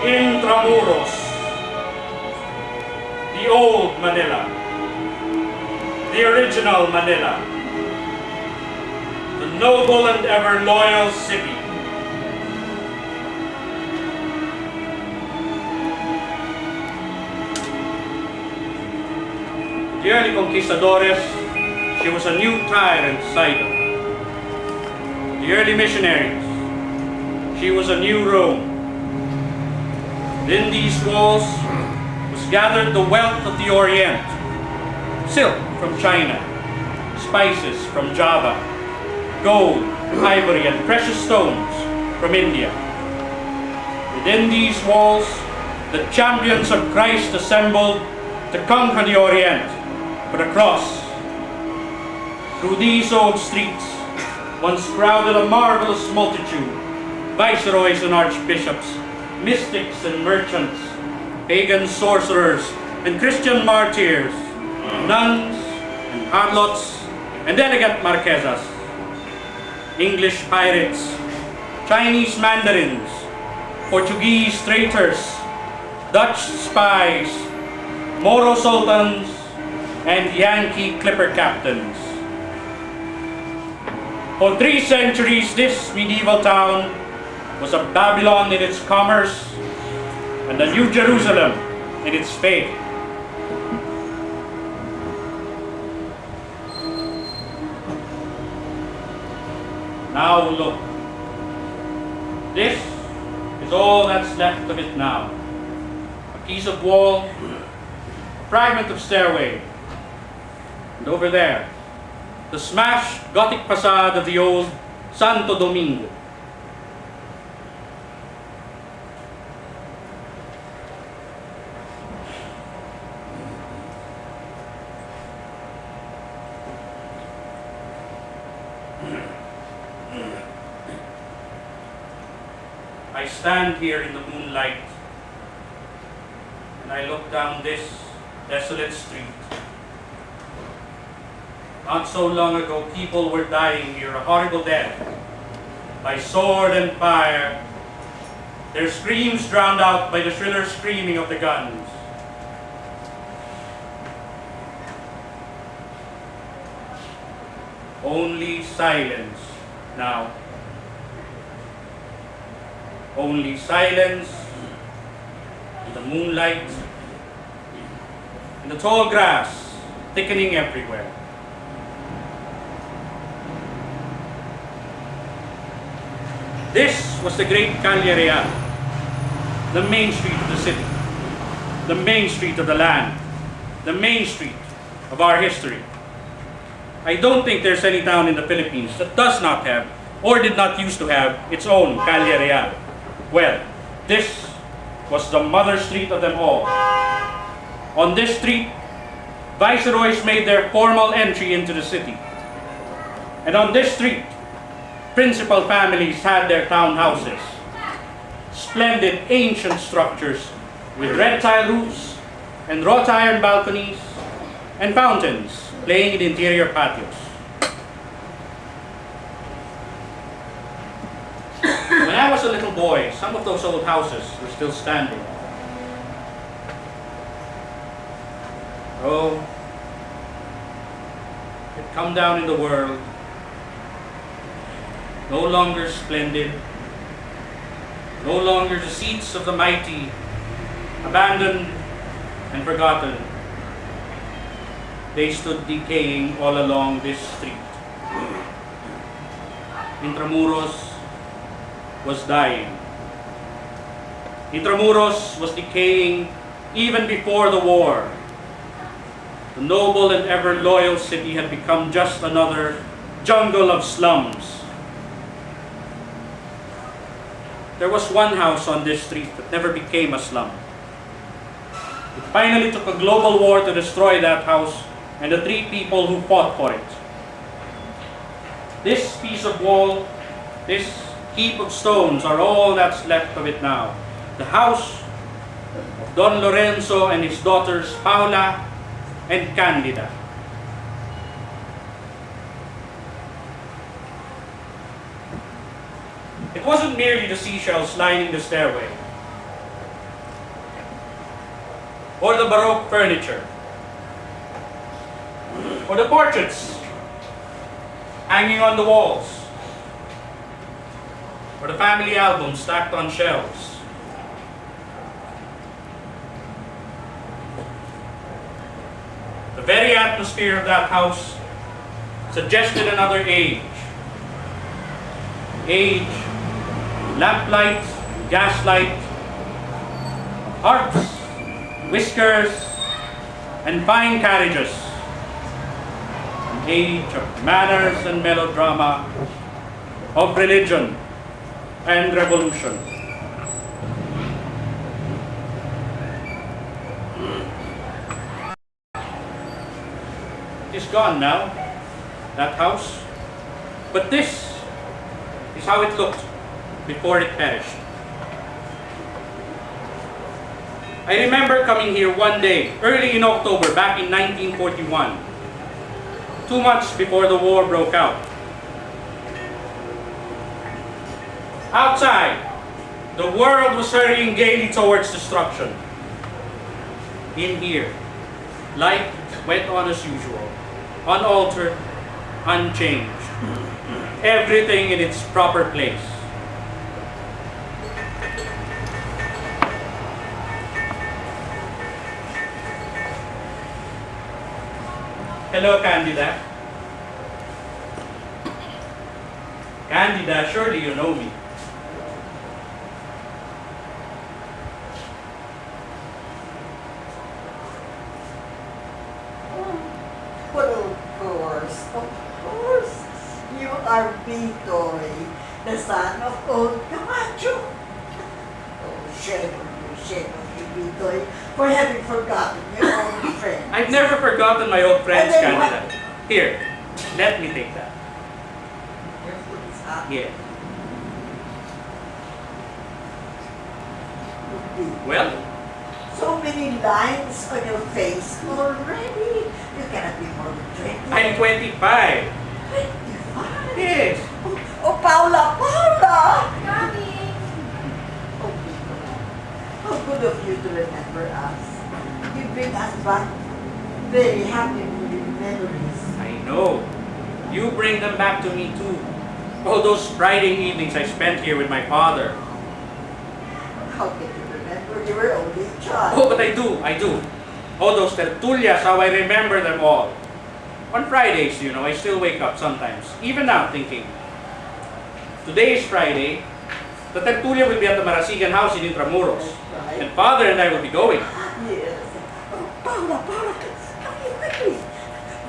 Intramuros, the old Manila, the original Manila, the noble and ever loyal city. The early conquistadores, she was a new Tyre and Sidon. The early missionaries, she was a new Rome. Within these walls was gathered the wealth of the Orient, silk from China, spices from Java, gold, ivory, and precious stones from India. Within these walls, the champions of Christ assembled to conquer the Orient with a cross. Through these old streets once crowded a marvelous multitude, viceroys and archbishops, mystics and merchants, pagan sorcerers and Christian martyrs, nuns and harlots and elegant marquesas, English pirates, Chinese mandarins, Portuguese traitors, Dutch spies, Moro sultans, and Yankee clipper captains. For 3 centuries, this medieval town was a Babylon in its commerce and a New Jerusalem in its faith. Now look, this is all that's left of it now. A piece of wall, a fragment of stairway, and over there, the smashed Gothic facade of the old Santo Domingo. I stand here in the moonlight and I look down this desolate street. Not so long ago, people were dying here a horrible death by sword and fire, their screams drowned out by the shriller screaming of the guns. Only silence now. Only silence and the moonlight and the tall grass thickening everywhere. This was the great Calle Real, the main street of the city, the main street of the land, the main street of our history. I don't think there's any town in the Philippines that does not have or did not used to have its own Calle Real. Well, this was the mother street of them all. On this street, viceroys made their formal entry into the city. And on this street, principal families had their townhouses. Splendid ancient structures with red tile roofs and wrought iron balconies and fountains playing in interior patios. When I was a little boy, some of those old houses were still standing. Oh, it come down in the world, no longer splendid, no longer the seats of the mighty, abandoned and forgotten. They stood decaying all along this street. Intramuros was dying. Intramuros was decaying even before the war. The noble and ever loyal city had become just another jungle of slums. There was one house on this street that never became a slum. It finally took a global war to destroy that house and the 3 people who fought for it. This piece of wall, this heap of stones are all that's left of it now. The house of Don Lorenzo and his daughters Paula and Candida. It wasn't merely the seashells lining the stairway. or the Baroque furniture, or the portraits hanging on the walls, or the family albums stacked on shelves. The very atmosphere of that house suggested another age. Age, lamplight, gaslight, harps, whiskers, and fine carriages. An age of manners and melodrama, of religion and revolution. It's gone now, that house. But this is how it looked before it perished. I remember coming here one day, early in October, back in 1941, 2 months before the war broke out. Outside, the world was hurrying gaily towards destruction. In here, life went on as usual, unaltered, unchanged. Everything in its proper place. Hello, Candida. Candida, surely you know me. Well, of course, you are Bitoy, the son of old Camacho. Oh, shame on you, Bitoy, for having forgotten your old friend. I've never forgotten my old friends, And then Candida. Here, let me take that. Your food is hot. Yeah. Well, So many lines on your face already. You cannot be more than 20. I'm 25. 25? Yes. Oh, Paula! Coming! Oh, Bito, how good of you to remember us. You bring us back very happy memories. I know. You bring them back to me too. All those Friday evenings I spent here with my father. How can you remember? You were only a child. Oh, but I do. All those tertulias, how I remember them all. On Fridays, I still wake up sometimes, even now thinking, today is Friday, the tertulia will be at the Marasigan house in Intramuros, Right. and Father and I will be going. Yes. Oh, Paula, come here quickly.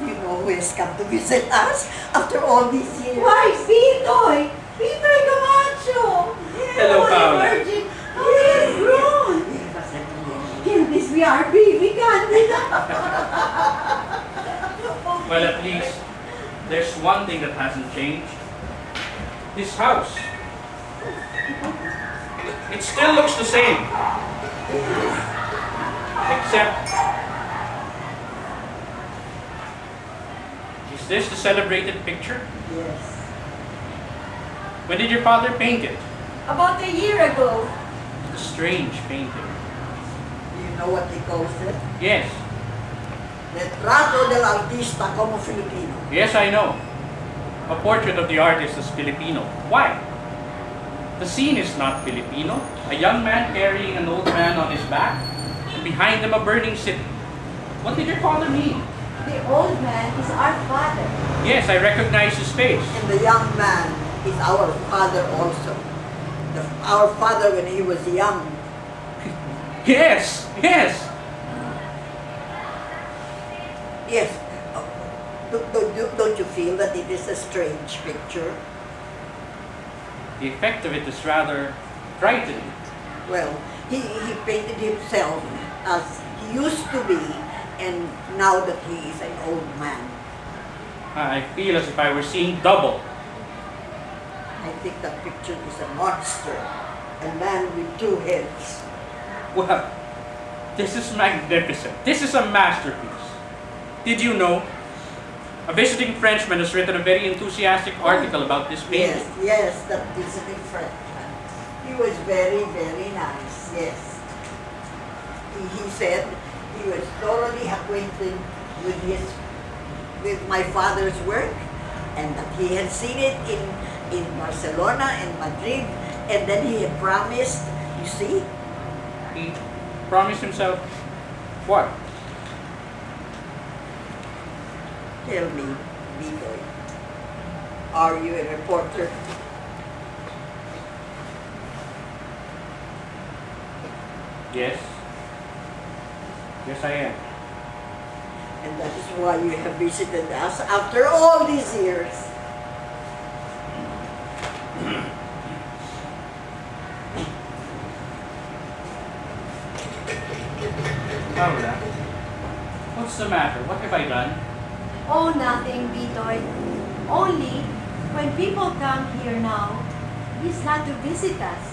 You know who has come to visit us after all these years? Why, Bitoy! Bitoy Camacho! Hello, Holy Paula. Virgin! How he has grown! Can this be our baby Candida? Well, at least, there's one thing that hasn't changed. This house. It still looks the same. Except, is this the celebrated picture? Yes. When did your father paint it? About a year ago. A strange painting. You know what he calls it? Yes, Retrato del artista como Filipino. yes, I know. A portrait of the artist as Filipino. Why? The scene is not Filipino. A young man carrying an old man on his back, and behind him a burning city. What did your father mean? The old man is our father. Yes, I recognize his face. And the young man is our father also. Our father when he was young. Yes, yes. Yes. Don't you feel that it is a strange picture? The effect of it is rather frightening. Well, he painted himself as he used to be, and now that he is an old man. I feel as if I were seeing double. I think that picture is a monster. A man with two heads. Well, this is magnificent. This is a masterpiece. Did you know? A visiting Frenchman has written a very enthusiastic article about this painting. Yes, that visiting Frenchman. He was very, very nice, yes. He said He was thoroughly acquainted with my father's work, and that he had seen it in Barcelona and Madrid, and then he had promised, you see, He promised himself what? tell me, Bitoy, are you a reporter? Yes. Yes, I am. And that is why you have visited us after all these years. Paula, what's the matter? What have I done? Oh, nothing, Bitoy. Only, when people come here now, it's not to visit us,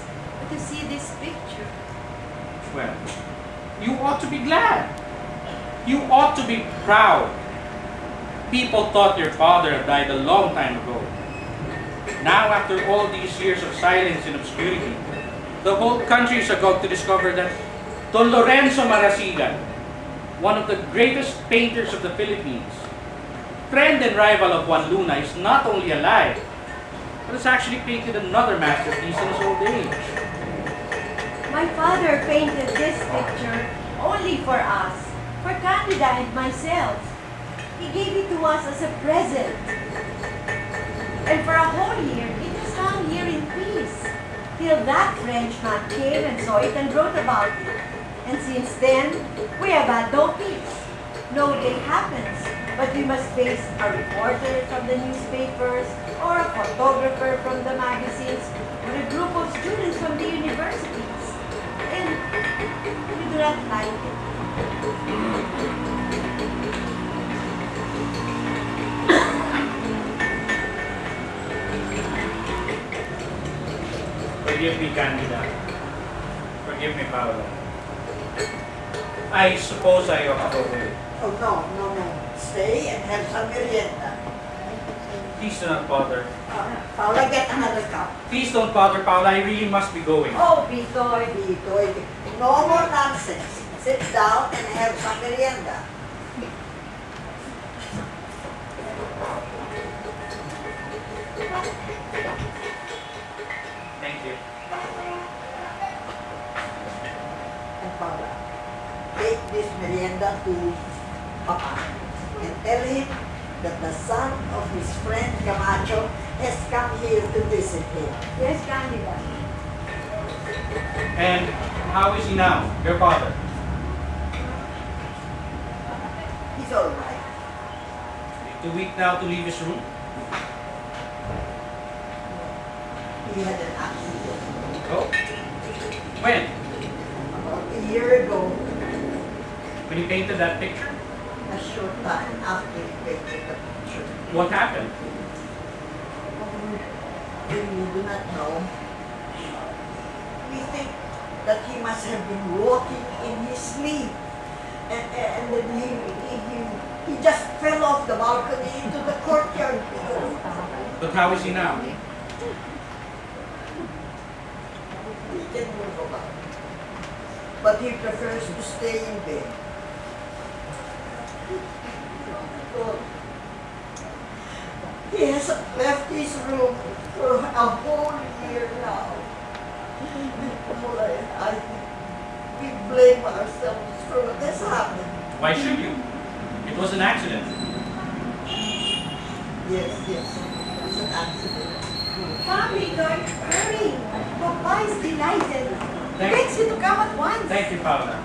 but to see this picture. Well, you ought to be glad. You ought to be proud. People thought your father had died a long time ago. Now, after all these years of silence and obscurity, the whole country is about to discover that Don Lorenzo Marasigan, one of the greatest painters of the Philippines, friend and rival of Juan Luna, is not only alive, but has actually painted another masterpiece in his old age. My father painted this picture only for us, for Candida and myself. He gave it to us as a present. And for a whole year, it has hung here in peace, till that Frenchman came and saw it and wrote about it. And since then, we have had no peace. No day happens, but we must face a reporter from the newspapers, or a photographer from the magazines, or a group of students from the universities. And we do not like it. Forgive me, Candida. Forgive me, Paula. I suppose I ought to go away. Oh, no. Stay and have some merienda. Please do not bother. Paula, get another cup. Please don't bother, Paula. I really must be going. Oh, Bitoy. Bitoy, no more nonsense. Sit down and have some merienda. Thank you. And Paula, take this merienda to Papa and tell him that the son of his friend Camacho has come here to visit him. Yes, Candida. And how is he now, your father? He's all right. Too weak now to leave his room? He had an accident Oh. When? about a year ago, When he painted that picture? a short time after he painted the picture. What happened? We do not know. We think that he must have been walking in his sleep. And then he just fell off the balcony into the courtyard. But how is he now? He can move about. But he prefers to stay in bed. He has left his room for a whole year now. I think we blame ourselves for what has happened. Why should you? It was an accident. Yes, it was an accident. Come, Bitoy. Hurry. Papa is delighted. He Thank- begs you to come at once. Thank you, Paula.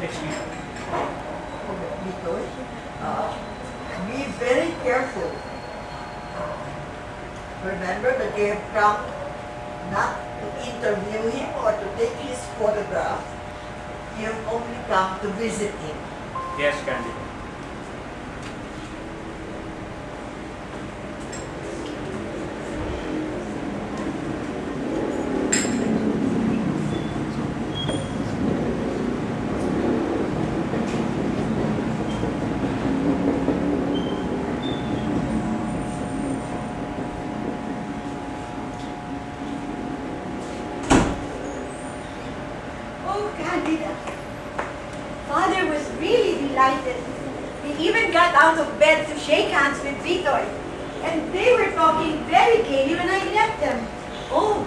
Excuse me. Bitoy, be very careful. Remember that you have come not to interview him or to take his photograph. You have only come to visit him. Yes, Candida. Oh, Candida. Father was really delighted. He even got out of bed to shake hands with Vitoy. And they were talking very gaily when I left them. Oh,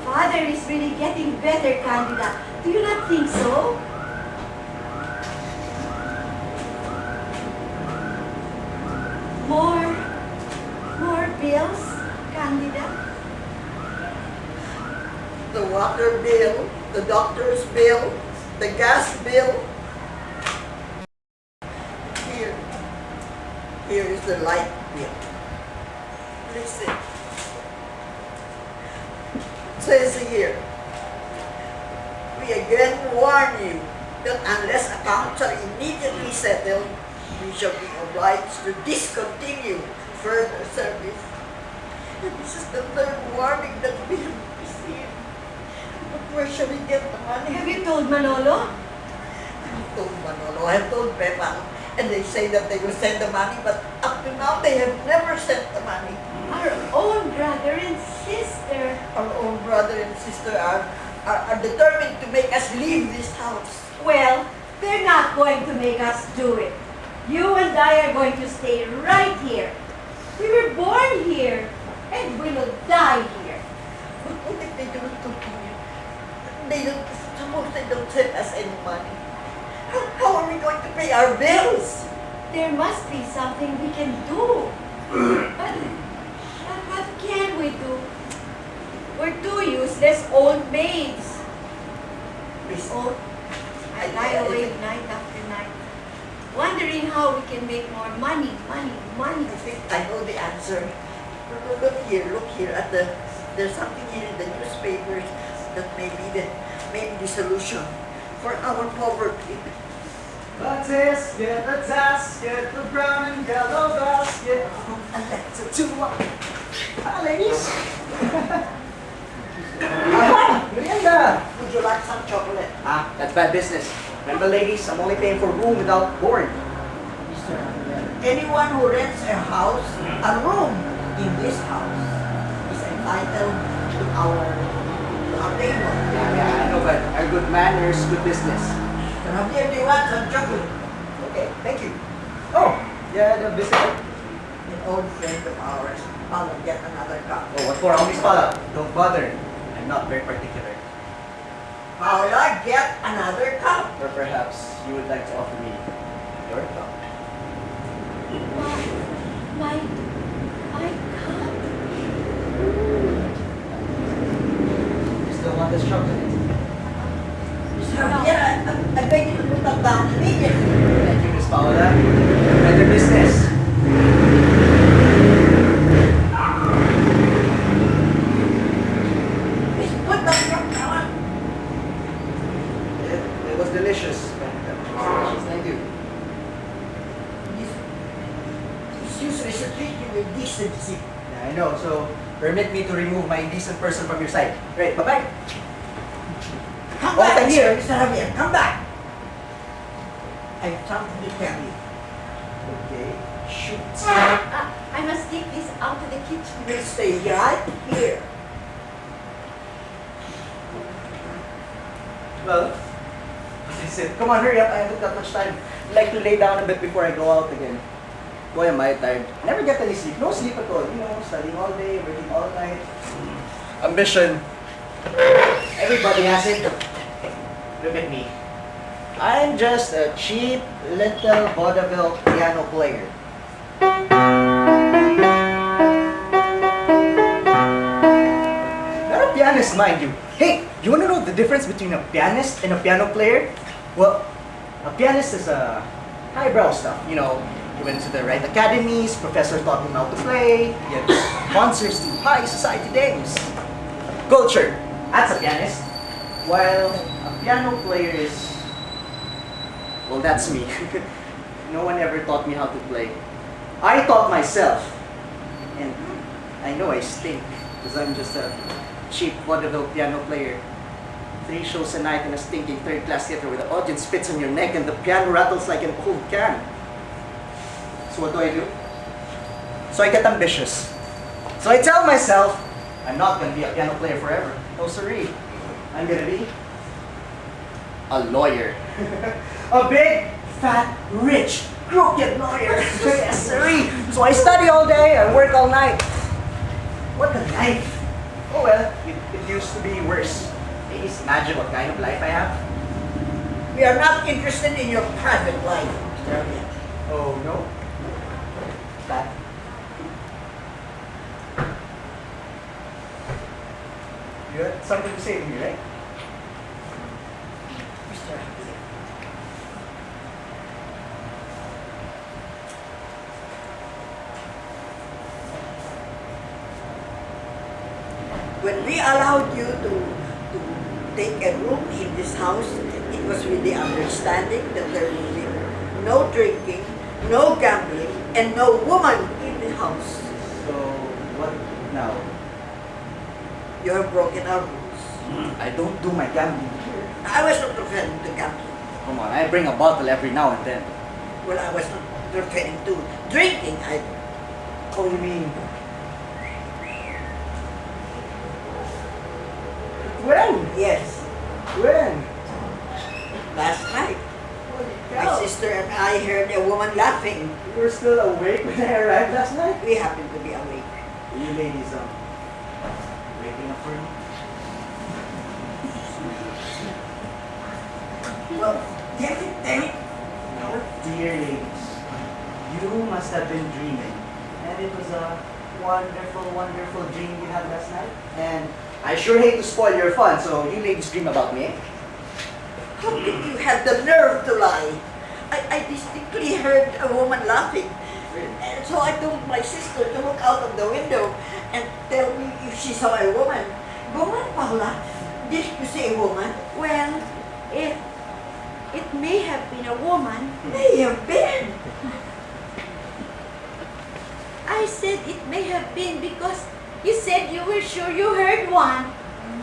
Father is really getting better, Candida. Do you not think so? More bills, Candida? The water bill, the doctor's bill, the gas bill. Here is the light bill. Listen. It says here, we again warn you that unless accounts are immediately settled, we shall be obliged to discontinue further service. And this is the third warning that we have received. But where shall we get the money? Have you told Manolo? I told Manolo, I told Pepa, and they say that they will send the money, but up to now they have never sent the money. Our own brother and sister. Our own brother and sister are determined to make us leave this house. Well, they're not going to make us do it. You and I are going to stay right here. We were born here, and we will die here. But what if they don't continue? Suppose they don't send us any money. How are we going to pay our bills? There must be something we can do. But what can we do? We're two useless old maids. Listen, I lie awake night after night, wondering how we can make more money. I think I know the answer. Look here at there's something here in the newspapers that may be the solution for our poverty. A tisket, a tasket, the brown and yellow basket. And that's a 2-1. Hi, ladies. Merienda! Would you like some chocolate? Ah, that's bad business. Remember, ladies, I'm only paying for room without board. Anyone who rents a house, a room in this house, is entitled to our table. Yeah, I know, but our good manners, good business. Javier, do you want some chocolate? Okay, thank you. Oh, yeah, the visitor. An old friend of ours. I'll get another cup. Oh, what for? Miss Paula? Don't bother. I'm not very particular. Paula, get another cup. Or perhaps you would like to offer me your cup. My cup? You still want this chocolate? Javier, I beg you to put that down immediately. Thank you, Miss Paula. Better business. Please put that cup down. It was delicious. Thank you. These useless treat you with decency. Yeah, I know. So permit me to remove my indecent person from your sight. Right, bye-bye. Come Oh, back thanks. here, Mr. Javier. Come back. I have something to tell you. Okay. Shoot. I must take this out to the kitchen. We'll stay right here. Well, as I said, come on, hurry up. I haven't got much time. I'd like to lay down a bit before I go out again. Boy, am I tired. Never get any sleep. No sleep at all. You know, studying all day, working all night. Ambition. Everybody has it. Look at me. I'm just a cheap little vaudeville piano player. Not a pianist, mind you. Hey, you wanna know the difference between a pianist and a piano player? Well, a pianist is a highbrow stuff. You know, he went to the right academies, professor taught him how to play, he had concerts to high society dames. Culture, that's a pianist. While a piano player is, well, that's me. No one ever taught me how to play. I taught myself. And I know I stink, because I'm just a cheap vaudeville piano player. 3 shows a night in a stinking third-class theater where the audience spits on your neck and the piano rattles like an old can. So what do? So I get ambitious. So I tell myself, I'm not going to be a piano player forever. No siree. I'm going to be A lawyer. A big, fat, rich, crooked lawyer. Yes, sirree. So I study all day, I work all night. What a life. Oh well, it used to be worse. Ladies, imagine what kind of life I have. We are not interested in your private life, Mr. Javier. Oh no? That. You had something to say to me, right? Mr. Javier. When we allowed you to take a room in this house, it was with the understanding that there will be no drinking, no gambling, and no woman in the house. So, what now? You have broken our rules. I don't do my gambling here. I was not referring to gambling. Come on, I bring a bottle every now and then. Well, I was not referring to drinking either. Oh, you mean? When? Yes, When? last night. Holy My cow. sister and I heard a woman laughing. You were still awake when I arrived last night? We happened to be awake. You ladies, waking up for me? Well, damn it. Oh, dear ladies, you must have been dreaming. And it was a wonderful, wonderful dream you had last night. And I sure hate to spoil your fun, so you ladies dream about me, eh? How did you have the nerve to lie? I distinctly heard a woman laughing. And so I told my sister to look out of the window and tell me if she saw a woman. Go on, Paula. Did you see a woman? Well, if it may have been a woman, May have been. I said it may have been because you said you were sure you heard one.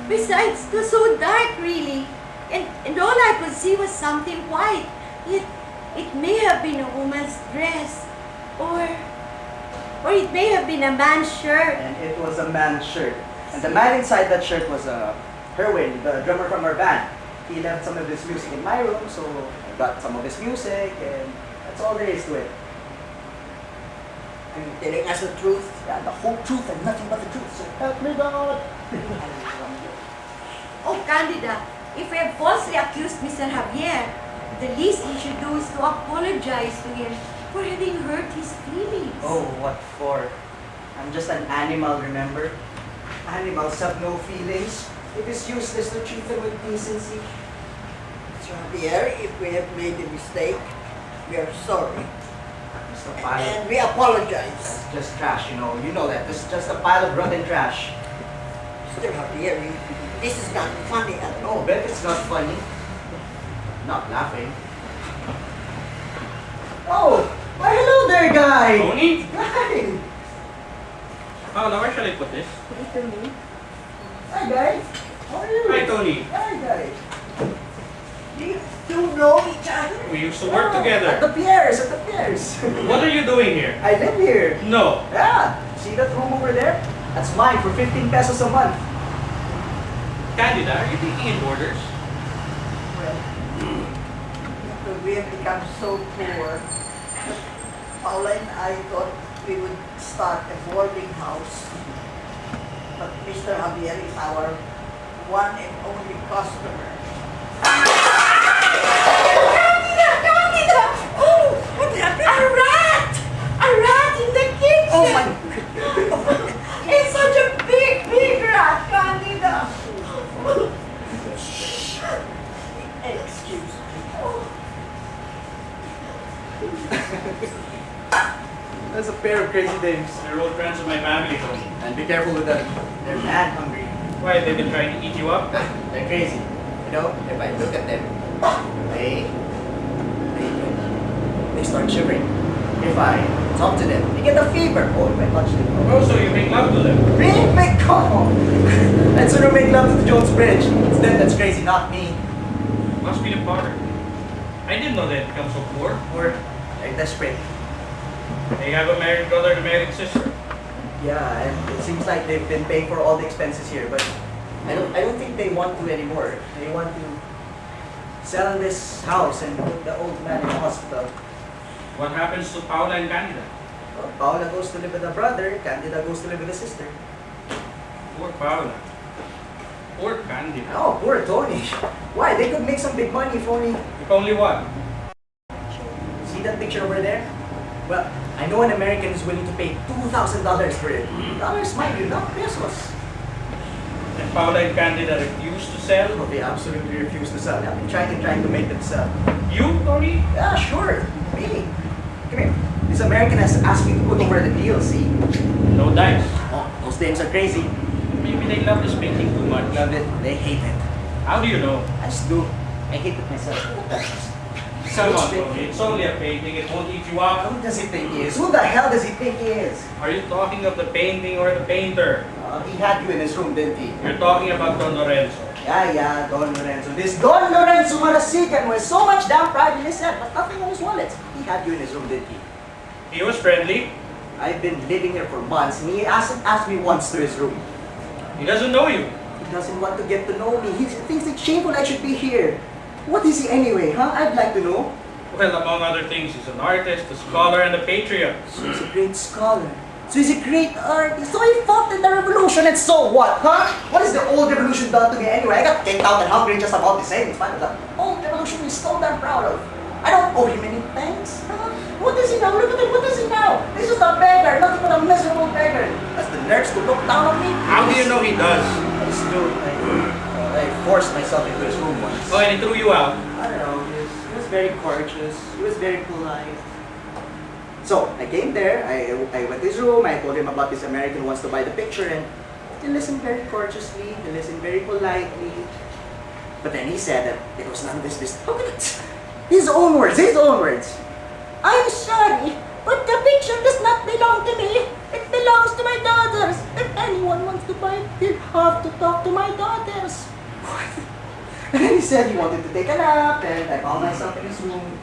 Besides, it was so dark really. And all I could see was something white. Yet, it may have been a woman's dress. Or it may have been a man's shirt. And it was a man's shirt. And the man inside that shirt was Herwin, the drummer from our band. He left some of his music in my room, so I got some of his music, and that's all there is to it. Are you telling us the truth? Yeah, the whole truth and nothing but the truth, so help me God. Oh, Candida, if we have falsely accused Mr. Javier, the least he should do is to apologize to him for having hurt his feelings. Oh, what for? I'm just an animal, remember? Animals have no feelings. It is useless to treat them with decency. Mr. Javier, if we have made a mistake, we are sorry. Just a pile of, And we apologize. that's just trash, you know. You know that. This is just a pile of rotten trash. Mr. Javier, this is not funny at Oh, all. bet it's not funny. Not laughing. Oh, why hello there, guy. Tony? Guy. Paula, where shall I put this? Ito me. Hi, guy. How are you? Hi, Tony. Hi, guy. Do you two know each other? We used to work At together. the Pierres, at the Pierres. What are you doing here? I live here. No. Yeah. See that room over there? That's mine for 15 pesos a month. Candida, are you taking in orders? Well, we have become so poor. Paula and I thought we would start a boarding house. But Mr. Javier is our one and only customer. Candida! Oh, What happened? a rat! A rat in the kitchen! Oh my It's such a big rat, Candida! Excuse me. That's a pair of crazy dames. They're old friends of my family, Tony. And be careful with them. They're mad hungry. Why, they've been trying to eat you up? They're crazy. You know, if I look at them, they start shivering. If I talk to them, they get a fever. Oh, if I touch them. Oh, so you make love to them? Really? Make come on. I'd sooner make love to the Jones Bridge. It's them that's crazy, not me. Must be the father. I didn't know they'd become so poor. Or they're desperate. They have a married brother and a married sister. Yeah, and it seems like they've been paying for all the expenses here, but I don't think they want to anymore. They want to sell this house and put the old man in the hospital. What happens to Paula and Candida? Well, Paula goes to live with the brother, Candida goes to live with the sister. Poor Paula. Poor Candida. Oh, poor Tony. Why? They could make some big money if only... If only what? See that picture over there? Well, I know an American is willing to pay $2,000 for it. Dollars, mind you, not pesos. And Paula and Candida refuse to sell? Oh, they absolutely refuse to sell. I've been trying to make them sell. You, Tony? Yeah, sure. Me. Come here. This American has asked me to put over the deal, see? No dice. Oh, those dames are crazy. Maybe they love this painting too much. Love it. They hate it. How do you know? I just do. I hate it myself. Come on, Tony. It's only a painting. It won't eat you up. Who does he think he is? Who the hell does he think he is? Are you talking of the painting or the painter? He had you in his room, didn't he? You're talking about Don Lorenzo. Yeah, Don Lorenzo. This Don Lorenzo Marasigan with so much damn pride in his head, but nothing on his wallet. He had you in his room, didn't he? He was friendly. I've been living here for months, and he hasn't asked me once to his room. He doesn't know you. He doesn't want to get to know me. He thinks it's shameful I should be here. What is he anyway, huh? I'd like to know. Well, among other things, he's an artist, a scholar, and a patriot. So he's a great scholar. So he's a great artist. So he fought in the revolution, and so what, huh? What has the old revolution done to me anyway? I got kicked out and hungry just about the same. In spite of that old revolution he's so damn proud of. I don't owe him any thanks. Huh? What is he now? Look at him. What is he now? He's just a beggar, nothing but a miserable beggar. That's the nerves to look down on me. How do you know he does? I just do. I forced myself into his room once. Oh, and he threw you out. I don't know. He was very courteous. He was very polite. So I came there. I went to his room. I told him about this American who wants to buy the picture, and he listened very courteously. He listened very politely. But then he said that it was none of his business. Look at it. His own words. His own words. I'm sorry, but the picture does not belong to me. It belongs to my daughters. If anyone wants to buy it, he'll have to talk to my daughters. And then he said he wanted to take a nap, and I found myself in his room.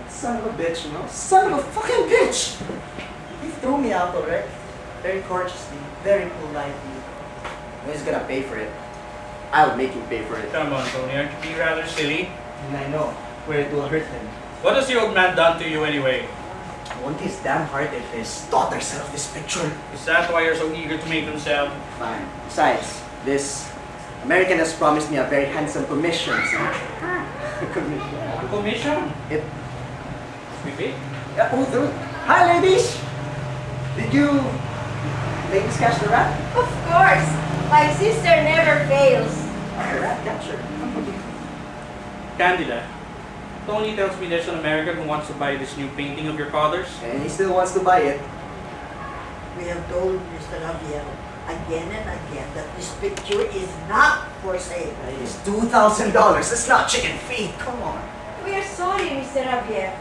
Son of a bitch, you know? Son of a fucking bitch! He threw me out already. Very courteously, very politely. And he's gonna pay for it. I'll make him pay for it. Come on, Tony. Aren't you being rather silly? And I know where it will hurt him. What has the old man done to you anyway? Won't his damn heart if his daughter sell this picture? Is that why you're so eager to make them sell? Fine. Besides, this American has promised me a very handsome commission. Commission. A commission? It Maybe? Hi, ladies! Did you ladies catch the rat? Of course. My sister never fails. The rat catcher. Candida, Tony tells me there's an American who wants to buy this new painting of your father's. And he still wants to buy it. We have told Mr. Javier again and again that this picture is not for sale. It's $2,000. It's not chicken feed. Come on. We are sorry, Mr. Javier.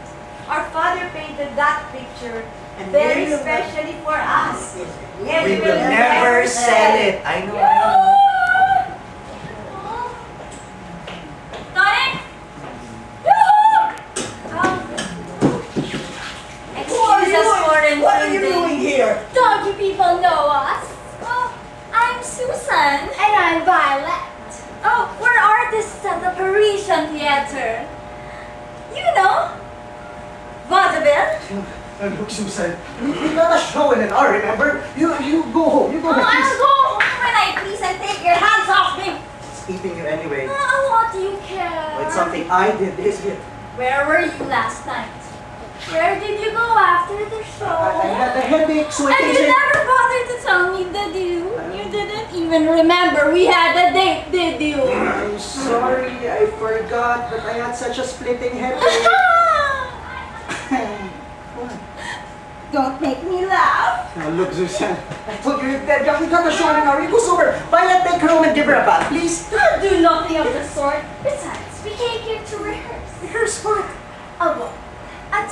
Our father painted that picture And very we will specially for us. Yes, We will never sell it. I know. Tony? What Excuse us for intruding. What are you doing here? Don't you people know us? Oh, I'm Susan. And I'm Violet. Oh, we're artists at the Parisian Theater. You know, vaudeville. Look, Susan, we got a show in an hour, remember? You go home. You go home. I'll go home when I please and take your hands off me. It's eating you anyway. What do you care? It's something I did. This it. Where were you last night? Where did you go after the show? I had a headache, so I And you came in. never bothered to tell me, did you? You didn't even remember we had a date, did you? I'm sorry, I forgot, but I had such a splitting headache. What? Don't make me laugh. Now look, Susan, I told you that we got a show in an hour. You go sober. Violet, take her home and give her a bath, please. I'll do nothing of the sort. Besides, we came here to rehearse. Rehearse what? What? What?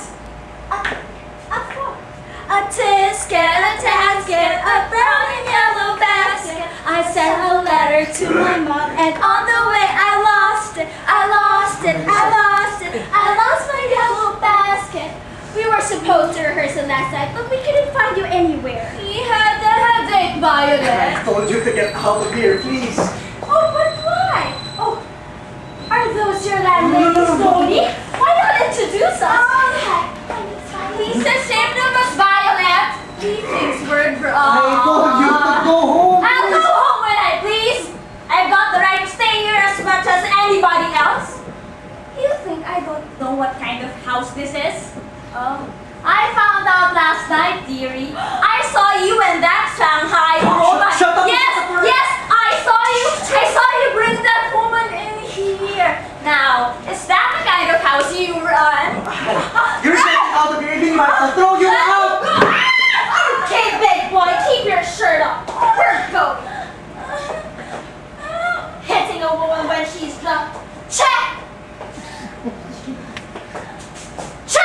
A tisket, a tasket, a brown and yellow basket. I sent a letter to my mom, and on the way I lost it. I lost it. I lost it. I lost my yellow basket. We were supposed to rehearse it last night, but we couldn't find you anywhere. We had a headache, I Violet. told you to get out of here, please. Oh, but why? Oh, are those your landlady house this is? Oh, I found out last night, dearie. I saw you and that Shanghai woman. Shut up! Yes, yes, I saw you. I saw you bring that woman in here. Now, is that the kind of house you run? You're getting out of your evening, I'll throw you out! Okay, big boy, keep your shirt off. We're going. Hitting a woman when she's drunk. Check! Check!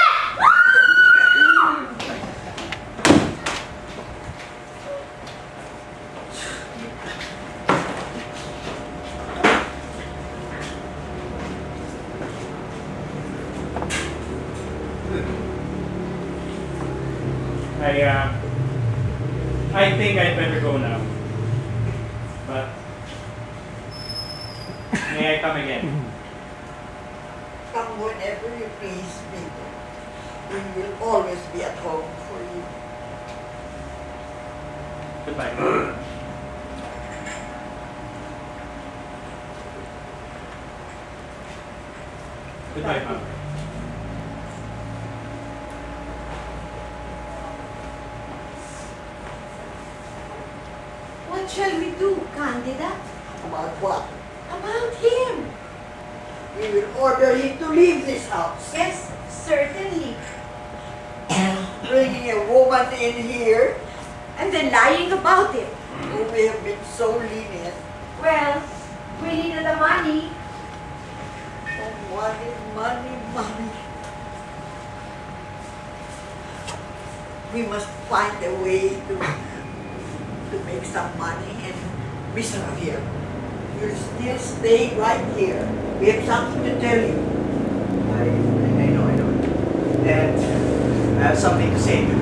I think I'd better go now. But may I come again? Come whenever you please, Vito. We will always be at home for you. Goodbye. Goodbye, Mom. What shall we do, Candida? About what? About him? We will order him to leave this house. Yes, certainly. Bringing a woman in here And then lying about it. who we have been so lenient. Well, we needed the money. Oh, money, money, money. We must find a way to make some money and Mr. Javier, you'll still stay right here. We have something to tell you. I know. And I have something to say to you.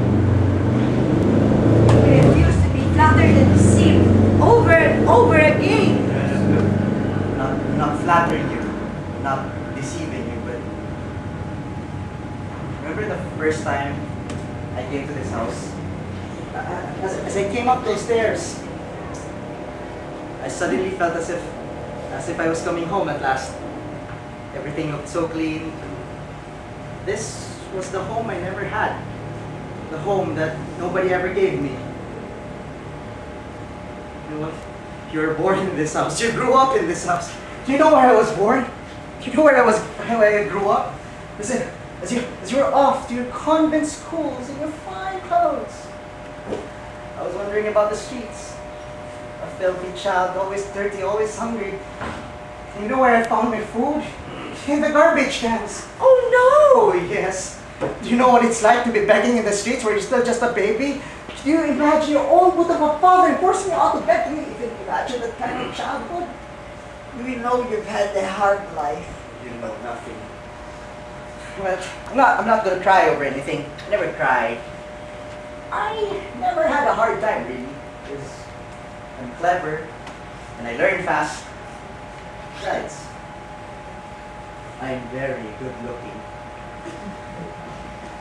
We refuse to be flattered and deceived over and over again. Not flattering you, not deceiving you, but remember the first time I came to this house? As I came up those stairs, I suddenly felt as if I was coming home at last. Everything looked so clean. This was the home I never had. The home that nobody ever gave me. You know what? You were born in this house. You grew up in this house. Do you know where I was born? Do you know where I grew up? Listen, as you were off to your convent schools in your fine clothes, I was wondering about the streets. A filthy child, always dirty, always hungry. And you know where I found my food? In the garbage cans. Oh Oh yes. Do you know what it's like to be begging in the streets where you're still just a baby? Do you imagine your own put up a father and forcing you out to beg? Can you even imagine that kind of childhood? We know you've had a hard life. You know nothing. Well, I'm not gonna cry over anything. I never cried. I never had a hard time really. Because I'm clever and I learn fast. Besides, I'm very good looking.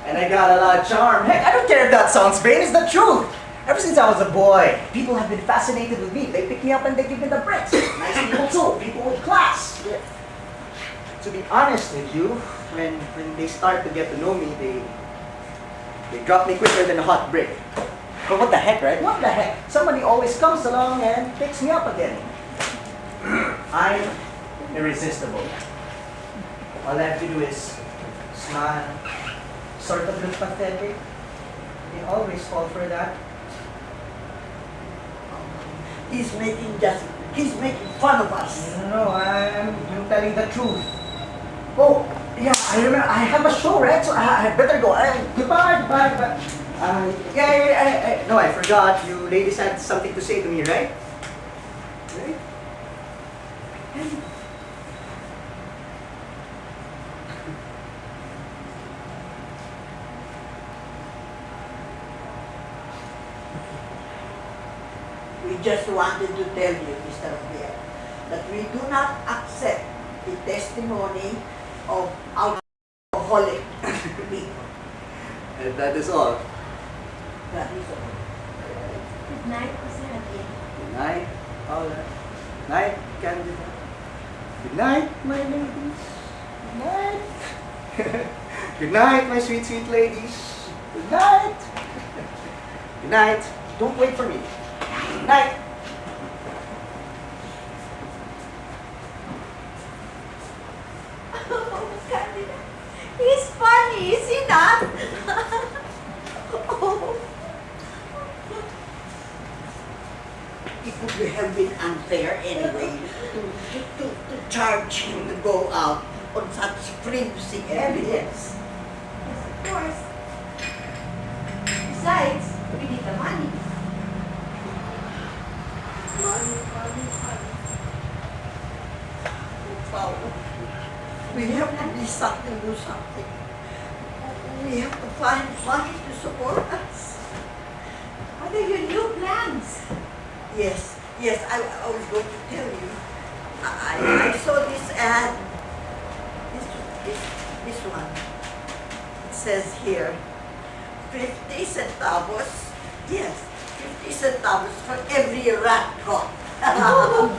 And I got a lot of charm. Heck, I don't care if that sounds vain, it's the truth. Ever since I was a boy, people have been fascinated with me. They pick me up and they give me the bricks. Nice people too, people with class. Yeah. To be honest with you, when they start to get to know me, they drop me quicker than a hot brick. But what the heck, right? What the heck? Somebody always comes along and picks me up again. I'm irresistible. All I have to do is smile, sort of look pathetic. They always fall for that. He's making fun of us. No, I'm telling the truth. Oh, yeah, I remember, I have a show, right? So I better go. Goodbye. No, I forgot. You ladies had something to say to me, right? Right? We just wanted to tell you, Mr. Javier, that we do not accept the testimony of alcoholic people. And that is all. That is all. Good night, Mr. Javier. Good night, Paula. Night, Candida. Good night, my ladies. Good night. Good night, my sweet, sweet ladies. Good night. Good night. Don't wait for me. Good night. Oh, Candida. He's funny, is he not? Oh. It would have been unfair anyway to charge him to go out on such flimsy evidence. Yes, of course. Besides, we need the money. Money. Oh, Paolo, we have to do something. We have to find money to support us. What are your new plans? Yes, I was going to tell you. I saw this ad. This one. It says here, 50 centavos. Yes, 50 centavos for every rat caught.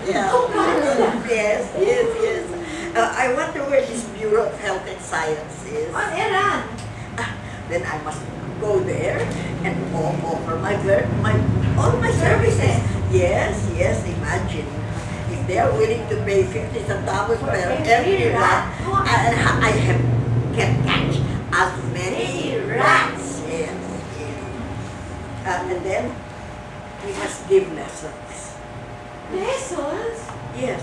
Yeah. Yes. I wonder where this Bureau of Health and Science is. On Iran. Then I must go there and offer all my services. Yes, imagine. If they are willing to pay 50 centavos per every rat, I can catch as many rats. Yes. And then we must give lessons. Lessons? Yes.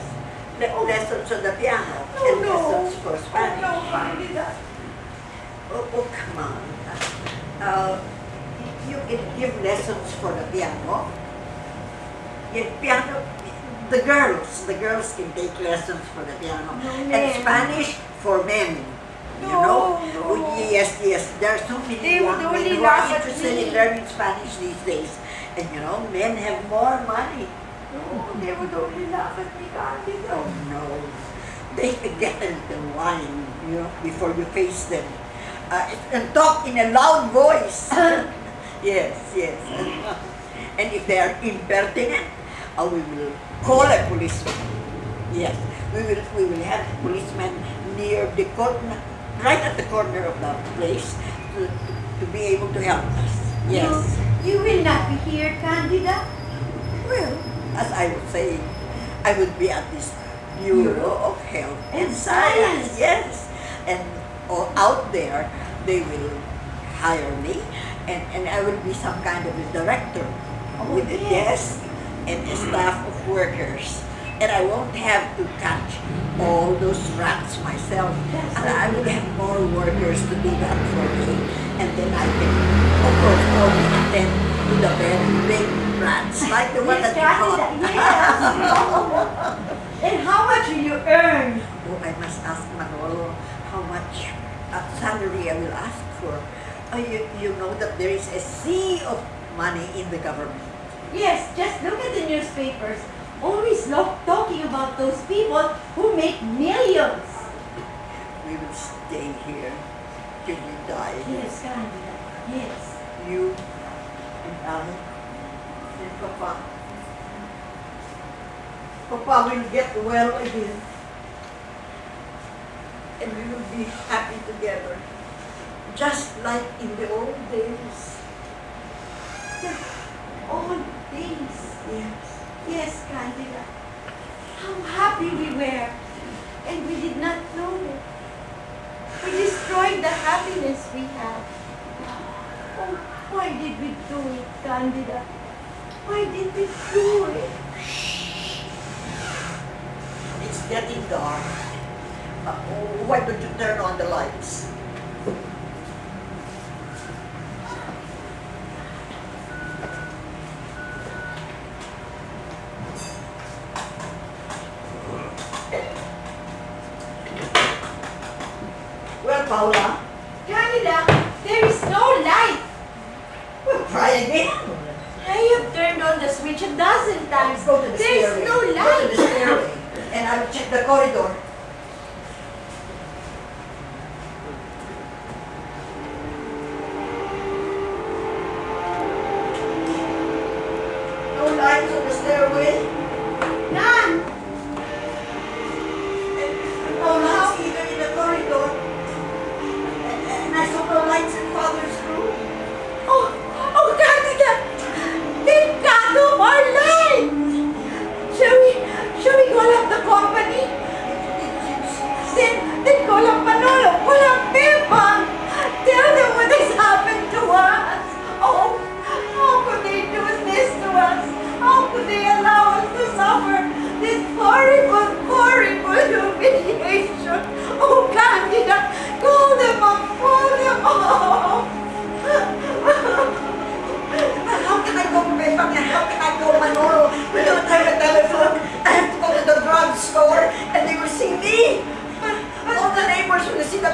Lessons on the piano and lessons for Spanish. Oh, no, Candida. Oh, come on. You can give lessons for the piano. Piano, the girls can take lessons for the piano. No, And ma'am. Spanish for men. You know? Oh, yes. There are so many They would young men only who are laugh at interested me. in learning Spanish these days. And you know, men have more money. No, they would only laugh at me, Candida. Oh no. They can get a little wine, before you face them. And talk in a loud voice. Yes. And if they are impertinent, we will call a policeman. Yes, we will have a policeman near the corner, right at the corner of the place, to be able to help us. Yes. You will not be here, Candida? Well, as I was saying, I would be at this Bureau of Health and Science. Yes. And out there, they will hire me, and I will be some kind of a director with a desk and a staff of workers. And I won't have to catch all those rats myself. And I will have more workers to do that for me. And then I can, of course, only attend to the very big rats, like the one that you caught. Yes. And how much will you earn? Oh, I must ask Manolo how much salary I will ask for. You know that there is a sea of money in the government. Yes, just look at the newspapers. Always talking about those people who make millions. We will stay here till we die. Yes, Candida. Yes. You and I and Papa. Papa will get well again. And we will be happy together. Just like in the old days. Old days. Yes. Yes, Candida. How happy we were. And we did not know it. We destroyed the happiness we had. Oh, why did we do it, Candida? Why did we do it? It's getting dark. Why don't you turn on the lights? Well, Paula, Candida, there is no light. we'll try again. I have turned on the switch a dozen times. Go to the There stairway. is no Go to the light. stairway, and I'll check the corridor. No lights on the stairway. None. No lights either in the corridor. And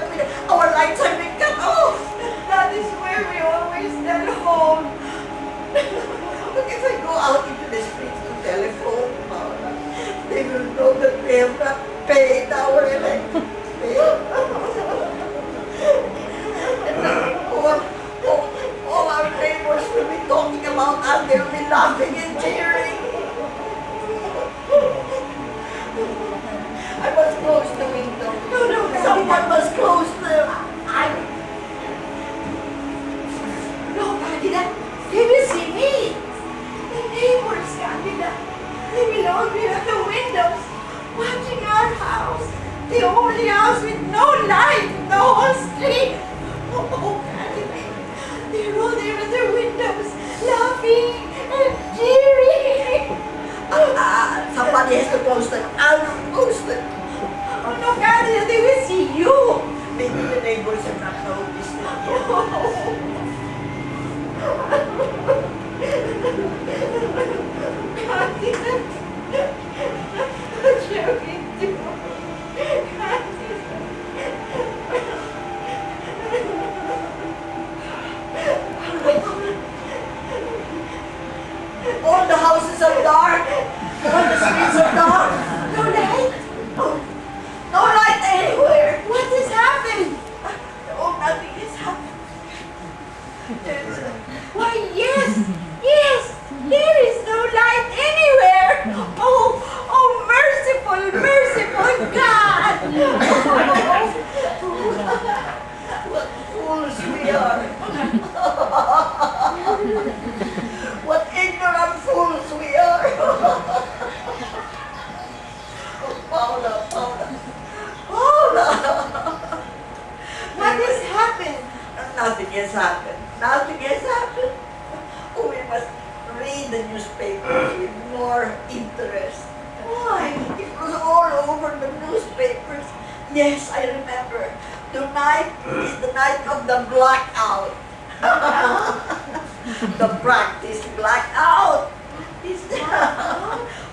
that our lights have been cut off. That is where we always tell home. But if I go out into the streets to telephone, Paula, they will know that we have not paid our electric bill. And then all our neighbors will be talking about us. They will be laughing and cheering. I must close the window. No, Someone must close them. No, Candida. They will see me. The neighbors, Candida. They will all be at the windows, watching our house. The only house with no light, no street. Oh, Candida. They're all there at their windows, laughing and cheering. Somebody has to close them. I will close them. Oh no, Candida, they will see you. Maybe the neighbors have not noticed it yet. All the houses are dark. All the streets are dark. No light? No light anywhere. What has happened? Oh, nothing has happened. Why, yes, there is no light anywhere. Oh, merciful God. What fools we are. What ignorant fools we are. Oh, Paula. What has happened? Nothing has happened. Nothing has happened. Oh, we must read the newspapers with more interest. Why? It was all over the newspapers. Yes, I remember. Tonight is the night of the blackout. The practice blackout.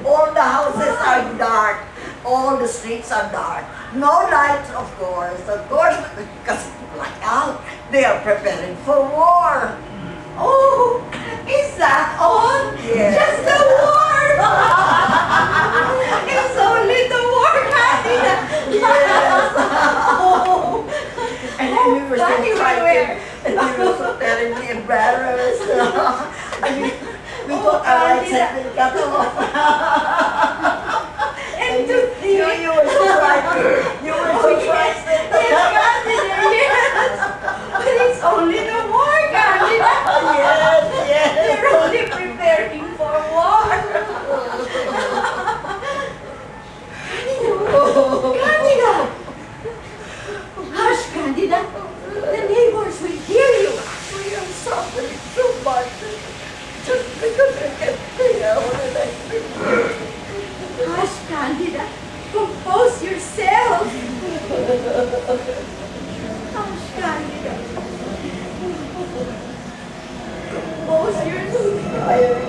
All the houses are dark. All the streets are dark. No lights, of course. Of course, because it's blackout. They are preparing for war. Oh, is that all? Yes. Just the war? It's only the war, Candida. Yes. Oh. And then we were so Funny frightened. where? And we were so terribly embarrassed. I mean, we Oh, thought our lights Candida. had been cut off. And to think. You were so frightened. You were so frightened. Yes, Candida, yes. But it's only the war, Candida. Yes. They're only preparing for war. Candida! Hush, Candida. The neighbors will hear you. We are suffering so much. Just because we can't pay our electric bill. Hush, Candida. Compose yourself. Hush, Candida. Compose yourself. I am